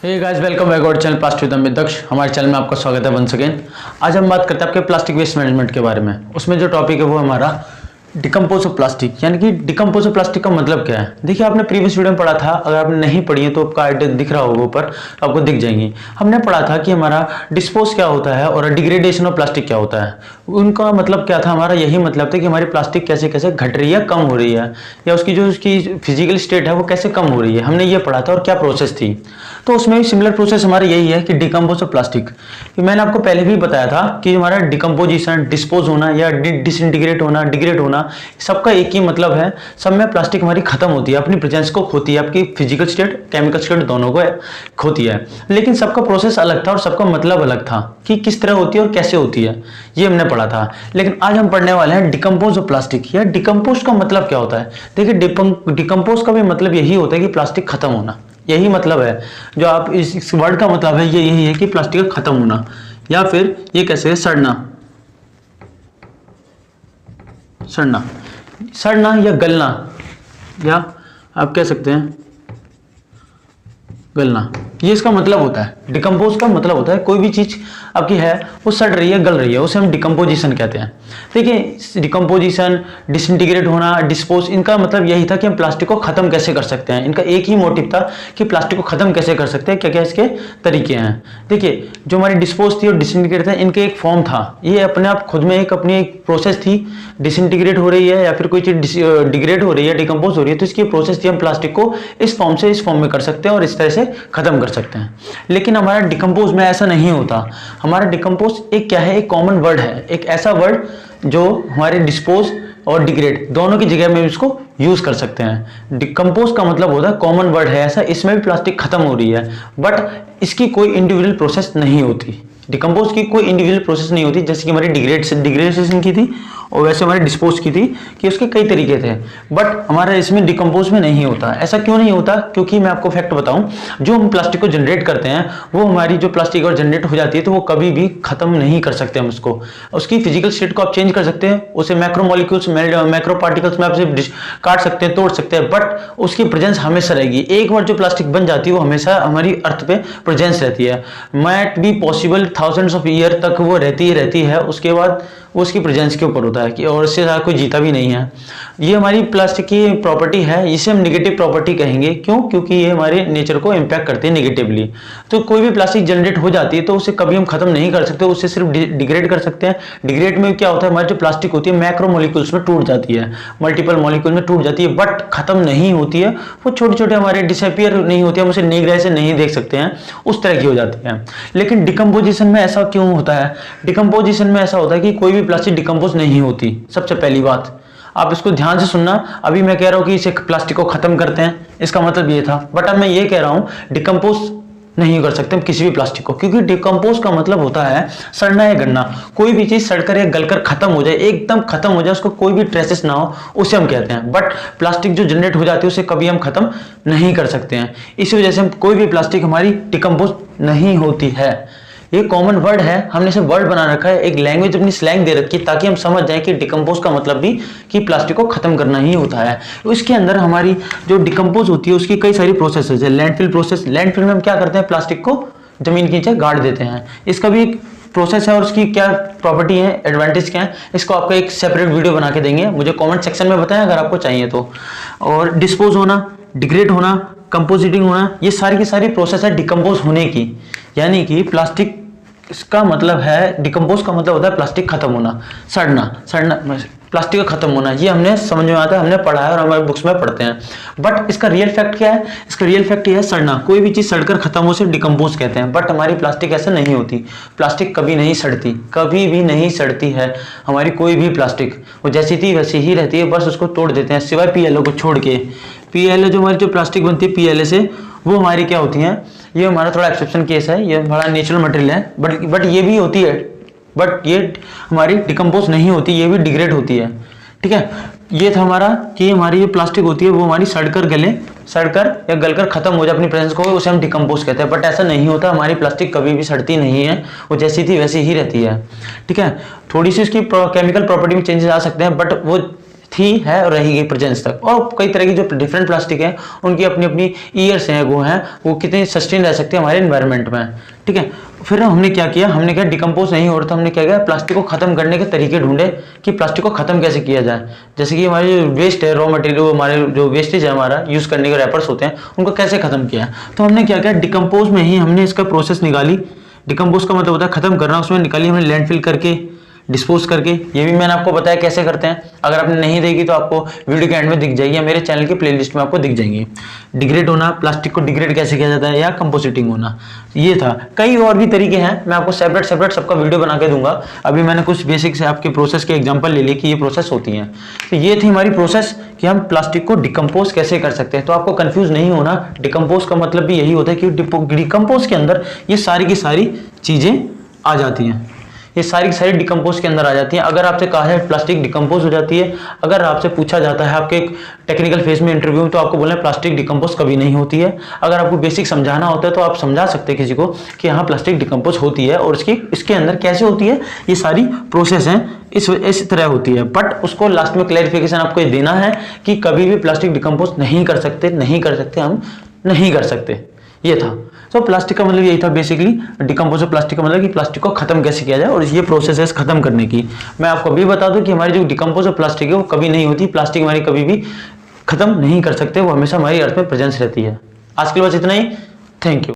Hey guys, welcome back our channel plastic with Amit Daksh. हमारे channel में आपका स्वागत है वंस अगेन। आज हम बात करते हैं आपके प्लास्टिक वेस्ट मैनेजमेंट के बारे में। उसमें जो टॉपिक है वो हमारा डिकम्पोज ऑफ प्लास्टिक, यानी कि डिकम्पोज ऑफ प्लास्टिक का मतलब क्या है। देखिए, आपने प्रीवियस वीडियो में पढ़ा था, अगर आपने नहीं पढ़ी है तो आपका आइडिया दिख रहा होगा ऊपर, आपको दिख जाएंगी। हमने पढ़ा था कि हमारा डिस्पोज क्या होता है और डिग्रेडेशन ऑफ प्लास्टिक क्या होता है। उनका मतलब क्या था, हमारा यही मतलब था कि हमारी प्लास्टिक कैसे कैसे घट रही है, कम हो रही है, या उसकी फिजिकल स्टेट है वो कैसे कम हो रही है, हमने ये पढ़ा था और क्या प्रोसेस थी। तो उसमें भी सिमिलर प्रोसेस हमारा यही है कि डिकम्पोज ऑफ प्लास्टिक। मैंने आपको पहले भी बताया था कि हमारा डिकम्पोजिशन, डिस्पोज होना या डिसइंटीग्रेट होना, डिग्रेड होना, सबका एक ही मतलब है। सब में प्लास्टिक हमारी खत्म होती है, अपनी प्रेजेंस को खोती है, आपकी फिजिकल स्टेट, केमिकल स्टेट दोनों को खोती है। लेकिन सबका प्रोसेस अलग था और सबका मतलब अलग था कि किस तरह होती है और कैसे होती है, ये हमने पढ़ा था। लेकिन आज हम पढ़ने वाले हैं डिकम्पोज ऑफ प्लास्टिक। या डिकम्पोज का मतलब क्या होता है। देखिए, डिकम्पोज का भी मतलब यही होता है कि प्लास्टिक खत्म होना, यही मतलब है। जो आप इस वर्ड का मतलब है ये यही है कि प्लास्टिक का खत्म होना, या फिर ये कैसे सड़ना, सड़ना या गलना, या आप कह सकते हैं गलना, ये इसका मतलब होता है। डिकम्पोज का मतलब होता है कोई भी चीज आपकी है वो सड़ रही है, गल रही है, उसे हम डिकम्पोजिशन कहते हैं। देखिए, डिकम्पोजिशन, डिसइंटीग्रेट होना, डिस्पोज, इनका मतलब यही था कि हम प्लास्टिक को खत्म कैसे कर सकते हैं। इनका एक ही मोटिव था कि प्लास्टिक को खत्म कैसे कर सकते हैं, क्या क्या इसके तरीके हैं। देखिए, जो हमारी डिस्पोज थी और डिसइंटीग्रेट था, इनके एक फॉर्म था, ये अपने आप खुद में अपनी एक प्रोसेस थी। डिसइंटीग्रेट हो रही है या फिर कोई चीज डिग्रेड हो रही है, डिकम्पोज हो रही है, तो इसकी प्रोसेस थी हम प्लास्टिक को इस फॉर्म से इस फॉर्म में कर सकते हैं और इस तरह से खत्म कर सकते हैं। लेकिन हमारा डिकम्पोज में ऐसा नहीं होता। हमारा डिकम्पोज एक क्या है, एक कॉमन वर्ड है, एक ऐसा वर्ड जो हमारे डिस्पोज और डिग्रेड दोनों की जगह में इसको यूज कर सकते हैं। डिकम्पोज का मतलब होता है कॉमन वर्ड है ऐसा, इसमें भी प्लास्टिक खत्म हो रही है, बट इसकी कोई इंडिविजुअल प्रोसेस नहीं होती। डिकम्पोज की कोई इंडिविजुअल प्रोसेस नहीं होती, जैसे कि हमारी डिग्रेडेशन की थी और वैसे हमारे डिस्पोज की थी, कि उसके कई तरीके थे। बट हमारा इसमें डिकम्पोज में नहीं होता। ऐसा क्यों नहीं होता? क्योंकि मैं आपको फैक्ट बताऊं, जो हम प्लास्टिक को जनरेट करते हैं वो हमारी जो प्लास्टिक और जनरेट हो जाती है तो वो कभी भी खत्म नहीं कर सकते हम उसको। उसकी फिजिकल स्टेट को आप चेंज कर सकते हैं, उसे मैक्रोमोलिक्यूल्स, मैक्रो पार्टिकल्स में आप काट सकते हैं, तोड़ सकते हैं, बट उसकी प्रेजेंस हमेशा रहेगी। एक बार जो प्लास्टिक बन जाती है वो हमेशा हमारी अर्थ पे प्रेजेंस रहती है। Might be possible thousands of year तक वो रहती है। उसके बाद वो उसकी प्रेजेंस के ऊपर होता है कि और इससे ज़्यादा कोई जीता भी नहीं है। ये हमारी प्लास्टिक की प्रॉपर्टी है, इसे हम नेगेटिव प्रॉपर्टी कहेंगे। क्यों? क्योंकि ये हमारे नेचर को इम्पैक्ट करती है नेगेटिवली। तो कोई भी प्लास्टिक जनरेट हो जाती है तो उसे कभी हम खत्म नहीं कर सकते, उससे सिर्फ डिग्रेड कर सकते हैं। डिग्रेड में क्या होता है, हमारी जो प्लास्टिक होती है मैक्रो मॉलिक्यूल्स में टूट जाती है, मल्टीपल मॉलिक्यूल में टूट जाती है, बट खत्म नहीं होती है। वो छोटे छोटे हमारे डिसअपियर नहीं होती है, हम उसे नेक आई से नहीं देख सकते हैं, उस तरह की हो जाती है। लेकिन डिकम्पोजिशन में ऐसा क्यों होता है? डिकम्पोजिशन में ऐसा होता है कि कोई भी प्लास्टिक डिकम्पोज नहीं होती। सबसे पहली बात आप इसको ध्यान से सुनना। अभी मैं कह रहा हूं कि इसे प्लास्टिक को खत्म करते हैं, इसका मतलब ये था, बट अब मैं ये कह रहा हूं डिकम्पोज नहीं कर सकते हम किसी भी प्लास्टिक को, क्योंकि डिकम्पोज का मतलब होता है सड़ना या गलना। कोई भी चीज सड़कर या गलकर खत्म हो जाए, एकदम खत्म हो जाए, उसको कोई भी ट्रेसेस ना हो, उसे हम कहते हैं। बट प्लास्टिक जो जनरेट हो जाती है उसे कभी हम खत्म नहीं कर सकते हैं। इसी वजह से हम कोई भी प्लास्टिक हमारी डिकम्पोज नहीं होती है। ये कॉमन वर्ड है, हमने इसे वर्ड बना रखा है, एक लैंग्वेज अपनी स्लैंग दे रखी है, ताकि हम समझ जाएं कि डिकम्पोज का मतलब भी कि प्लास्टिक को खत्म करना ही होता है। इसके अंदर हमारी जो डिकम्पोज होती है उसकी कई सारी प्रोसेस है। लैंडफिल प्रोसेस, लैंडफिल में हम क्या करते हैं, प्लास्टिक को जमीन के नीचे गाड़ देते हैं। इसका भी एक प्रोसेस है और उसकी क्या प्रॉपर्टी है, एडवांटेज क्या है, इसको आपका एक सेपरेट वीडियो बना के देंगे, मुझे कॉमेंट सेक्शन में बताएं अगर आपको चाहिए तो। और डिस्पोज होना, डिग्रेड होना, कंपोजिटिंग होना, ये सारी की सारी प्रोसेस है डिकम्पोज होने की। यानी कि प्लास्टिक, इसका मतलब है डिकम्पोज का मतलब होता है प्लास्टिक खत्म होना, सड़ना प्लास्टिक का खत्म होना। ये हमने समझ में आता है, हमने पढ़ा है और हमारे बुक्स में पढ़ते हैं। बट इसका रियल फैक्ट क्या है? इसका रियल फैक्ट ये है सड़ना। कोई भी चीज सड़कर खत्म हो उसे डिकम्पोज कहते हैं। बट हमारी प्लास्टिक ऐसा नहीं होती। प्लास्टिक कभी नहीं सड़ती, कभी भी नहीं सड़ती है हमारी कोई भी प्लास्टिक। वो जैसी थी वैसी ही रहती है, बस उसको तोड़ देते हैं, सिवाय पीएलओ को छोड़ के। पीएलओ जो हमारी जो प्लास्टिक बनती है पीएलए से, वो हमारी क्या होती है, ये हमारा थोड़ा एक्सेप्शन केस है, ये बड़ा नेचुरल मटेरियल है, बट ये भी होती है, बट ये हमारी डिकम्पोज नहीं होती, ये भी डिग्रेड होती है। ठीक है, ये था हमारा कि हमारी जो प्लास्टिक होती है वो हमारी सड़कर या गलकर खत्म हो जाए अपनी प्रेजेंस को, उसे हम डिकम्पोज कहते हैं। बट ऐसा नहीं होता, हमारी प्लास्टिक कभी भी सड़ती नहीं है, वो जैसी थी वैसी ही रहती है। ठीक है, थोड़ी सी उसकी केमिकल प्रॉपर्टी में चेंजेस आ सकते हैं, बट वो थी, है और रहेगी प्रेजेंस तक। और कई तरह की जो डिफरेंट प्लास्टिक है उनकी अपनी अपनी ईयर्स हैं, वो कितने सस्टेन रह सकते हैं हमारे एनवायरनमेंट में, ठीक है। फिर हमने क्या किया, हमने क्या डिकम्पोज नहीं हो रहा था, हमने क्या किया, प्लास्टिक को खत्म करने के तरीके ढूंढे कि प्लास्टिक को खत्म कैसे किया जाए। जैसे कि हमारे जो वेस्ट है, रॉ मटेरियल, हमारे जो वेस्टेज है हमारा यूज करने के रैपर्स होते हैं, उनको कैसे खत्म किया। तो हमने क्या किया, डिकम्पोज में ही हमने इसका प्रोसेस निकाली। डिकम्पोज का मतलब होता है खत्म करना, उसमें निकाली हमने लैंडफिल करके, डिस्पोज करके। ये भी मैंने आपको बताया कैसे करते हैं, अगर आपने नहीं देखी तो आपको वीडियो के एंड में दिख जाएगी या मेरे चैनल की प्लेलिस्ट में आपको दिख जाएंगी। डिग्रेड होना, प्लास्टिक को डिग्रेड कैसे किया जाता है, या कंपोजिटिंग होना, ये था। कई और भी तरीके हैं, मैं आपको सेपरेट सेपरेट सबका वीडियो बना के दूंगा। अभी मैंने कुछ बेसिक से आपके प्रोसेस के एग्जांपल ले लिए कि ये प्रोसेस होती है। तो ये थी हमारी प्रोसेस कि हम प्लास्टिक को डिकम्पोज कैसे कर सकते हैं। तो आपको कंफ्यूज नहीं होना, डिकम्पोज का मतलब भी यही होता है कि डिकम्पोज के अंदर ये सारी की सारी चीजें आ जाती हैं, ये सारी की सारी डिकम्पोज के अंदर आ जाती हैं। अगर आपसे कहा है प्लास्टिक डिकम्पोज हो जाती है, अगर आपसे पूछा जाता है आपके टेक्निकल फेज में इंटरव्यू में, तो आपको बोलना है प्लास्टिक डिकम्पोज कभी नहीं होती है। अगर आपको बेसिक समझाना होता है तो आप समझा सकते हैं किसी को कि हाँ प्लास्टिक डिकम्पोज होती है और इसके अंदर कैसे होती है, ये सारी प्रोसेस हैं, इस तरह होती है। बट उसको लास्ट में क्लैरिफिकेशन आपको ये देना है कि कभी भी प्लास्टिक डिकम्पोज नहीं कर सकते, हम नहीं कर सकते, ये था। तो प्लास्टिक का मतलब यही था बेसिकली, डिकम्पोज ऑफ प्लास्टिक का मतलब कि प्लास्टिक को खत्म कैसे किया जाए, और ये प्रोसेस है खत्म करने की। मैं आपको अभी बता दूं कि हमारी जो डिकम्पोज ऑफ प्लास्टिक है वो कभी नहीं होती, प्लास्टिक हमारी कभी भी खत्म नहीं कर सकते, वो हमेशा हमारी अर्थ में प्रेजेंस रहती है। आज के लिए बस इतना ही, थैंक यू।